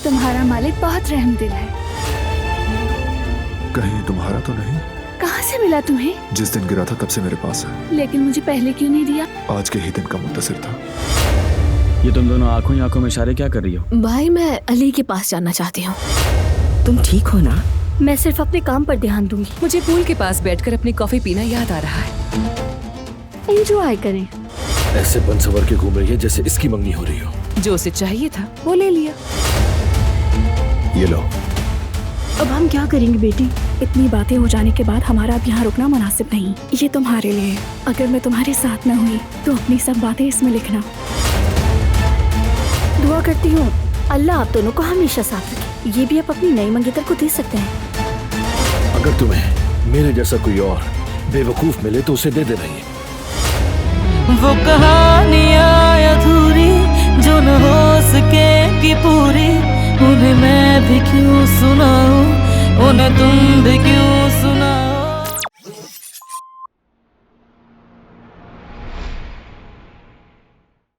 तुम्हारा मालिक बहुत रहमदिल है। कहीं तुम्हारा तो नहीं? कहाँ से मिला तुम्हें? जिस दिन गिरा था तब से मेरे पास है। लेकिन मुझे पहले क्यों नहीं दिया? आज के ही दिन का मुंतसिर था। ये तुम दोनों आंखों ही आंखों में इशारे क्या कर रही हो? भाई मैं अली के पास जाना चाहती हूँ। तुम ठीक हो ना? मैं सिर्फ अपने काम पर ध्यान दूंगी। मुझे पूल के पास बैठकर अपनी कॉफी पीना याद आ रहा है। एंजॉय करें। ऐसे बन सवर के घूम रही है जैसे इसकी मंगनी हो रही हो। जो उसे चाहिए था वो ले लिया। ये लो। अब हम क्या करेंगे बेटी? इतनी बातें हो जाने के बाद हमारा अब यहाँ रुकना मुनासिब नहीं। ये तुम्हारे लिए। अगर मैं तुम्हारे साथ न हुई तो अपनी सब बातें इसमें लिखना। दुआ करती हूँ अल्लाह आप दोनों को हमेशा साथ रखे। ये भी आप अपनी नई मंगेतर को दे सकते हैं। अगर तुम्हें मेरे जैसा कोई और बेवकूफ मिले तो उसे दे देना। ये वो कहानियाँ अधूरी जो न हो सकेगी पूरी, उन्हें मैं भी क्यों सुनाऊं, उन्हें तुम भी क्यों